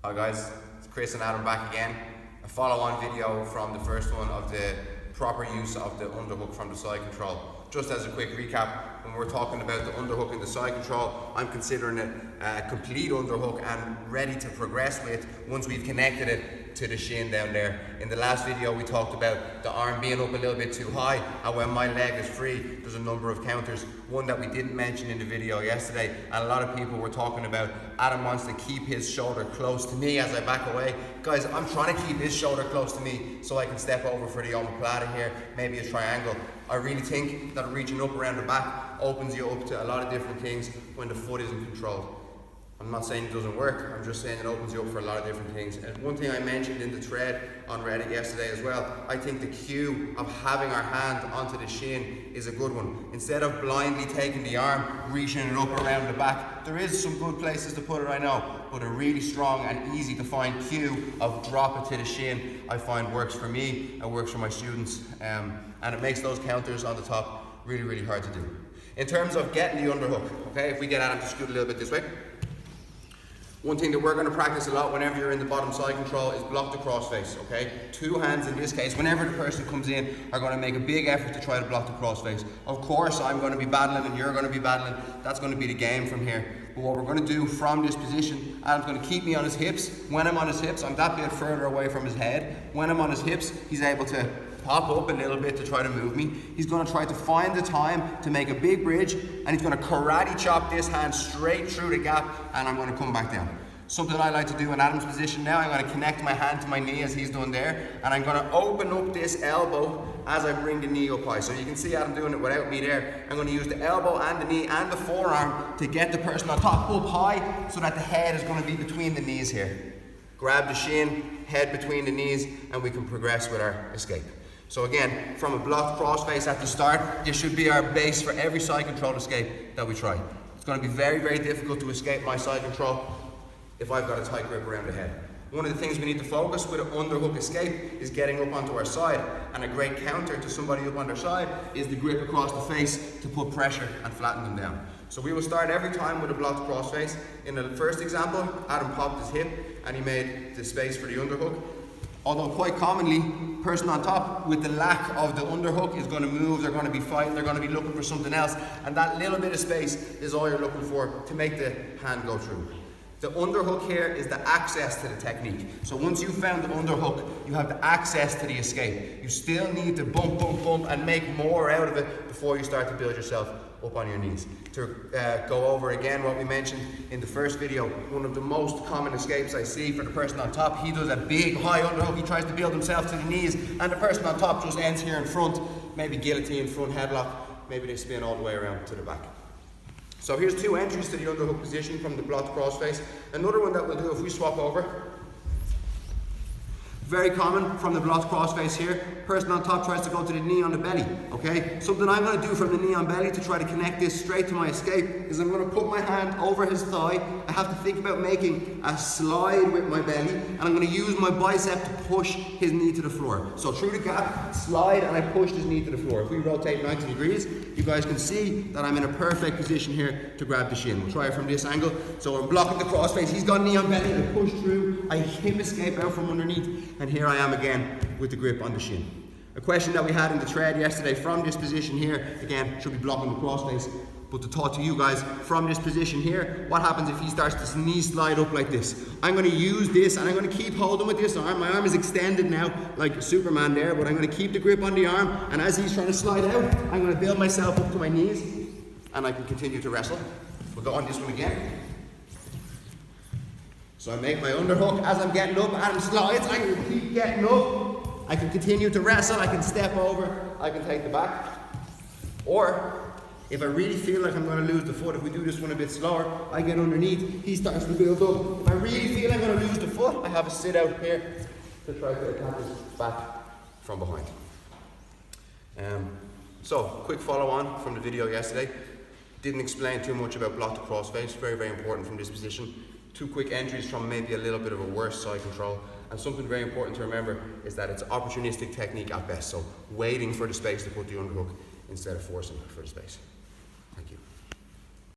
Hi guys, it's Chris and Adam back again. A follow-on video from the first one of the proper use of the underhook from the side control. Just as a quick recap, when we're talking about the underhook in the side control, I'm considering it a complete underhook and ready to progress with once we've connected it to the shin down there. In the last video we talked about the arm being up a little bit too high, and when my leg is free there's a number of counters. One that we didn't mention in the video yesterday, and a lot of people were talking about Adam wants to keep his shoulder close to me as I back away. Guys, I'm trying to keep his shoulder close to me so I can step over for the omoplata here, maybe a triangle. I really think that reaching up around the back opens you up to a lot of different things when the foot isn't controlled. I'm not saying it doesn't work, I'm just saying it opens you up for a lot of different things. And one thing I mentioned in the thread on Reddit yesterday as well, I think the cue of having our hand onto the shin is a good one. Instead of blindly taking the arm, reaching it up around the back, there is some good places to put it, I know, but a really strong and easy to find cue of drop it to the shin, I find works for me and works for my students. And it makes those counters on the top really, really hard to do. In terms of getting the underhook, okay, if we get Adam to scoot a little bit this way. One thing that we're going to practice a lot whenever you're in the bottom side control is block the crossface, okay? Two hands in this case, whenever the person comes in, are going to make a big effort to try to block the crossface. Of course, I'm going to be battling and you're going to be battling. That's going to be the game from here. But what we're going to do from this position, Adam's going to keep me on his hips. When I'm on his hips, I'm that bit further away from his head. When I'm on his hips, he's able to pop up a little bit to try to move me. He's going to try to find the time to make a big bridge, and he's going to karate chop this hand straight through the gap, and I'm going to come back down. Something I like to do in Adam's position now, I'm going to connect my hand to my knee as he's done there, and I'm going to open up this elbow as I bring the knee up high. So you can see Adam doing it without me there. I'm going to use the elbow and the knee and the forearm to get the person on top up high so that the head is going to be between the knees here. Grab the shin, head between the knees, and we can progress with our escape. So again, from a blocked crossface at the start, this should be our base for every side control escape that we try. It's going to be very, very difficult to escape my side control if I've got a tight grip around the head. One of the things we need to focus with an underhook escape is getting up onto our side, and a great counter to somebody up on their side is the grip across the face to put pressure and flatten them down. So we will start every time with a blocked crossface. In the first example, Adam popped his hip and he made the space for the underhook. Although quite commonly, person on top with the lack of the underhook is going to move, they're going to be fighting, they're going to be looking for something else, and that little bit of space is all you're looking for to make the hand go through. The underhook here is the access to the technique. So once you've found the underhook, you have the access to the escape. You still need to bump, bump, bump and make more out of it before you start to build yourself up on your knees. To go over again what we mentioned in the first video, one of the most common escapes I see for the person on top, he does a big high underhook, he tries to build himself to the knees, and the person on top just ends here in front, maybe guillotine, front headlock, maybe they spin all the way around to the back. So here's two entries to the underhook position from the blocked crossface. Another one that we'll do if we swap over. Very common from the blocked crossface here. Person on top tries to go to the knee on the belly, okay? Something I'm going to do from the knee on belly to try to connect this straight to my escape is I'm going to put my hand over his thigh. I have to think about making a slide with my belly, and I'm going to use my bicep to push his knee to the floor. So through the gap, slide, and I push his knee to the floor. If we rotate 90 degrees, you guys can see that I'm in a perfect position here to grab the shin. We'll try it from this angle. So I'm blocking the crossface, he's got knee on belly, I push through, I hip escape out from underneath, and here I am again with the grip on the shin. A question that we had in the thread yesterday from this position here, again, should be blocking the crossface, but the thought to you guys, from this position here, what happens if he starts to knee slide up like this? I'm going to use this and I'm going to keep holding with this arm. My arm is extended now like Superman there, but I'm going to keep the grip on the arm, and as he's trying to slide out, I'm going to build myself up to my knees and I can continue to wrestle. We'll go on this one again. So I make my underhook as I'm getting up, Adam slides, I can keep getting up, I can continue to wrestle, I can step over, I can take the back. Or, if I really feel like I'm going to lose the foot, if we do this one a bit slower, I get underneath, he starts to build up. If I really feel I'm going to lose the foot, I have a sit out here to try to attack his back from behind. So, quick follow on from the video yesterday. Didn't explain too much about block to crossface, very, very important from this position. Two quick entries from maybe a little bit of a worse side control, and something very important to remember is that it's opportunistic technique at best, so waiting for the space to put the underhook instead of forcing for the space.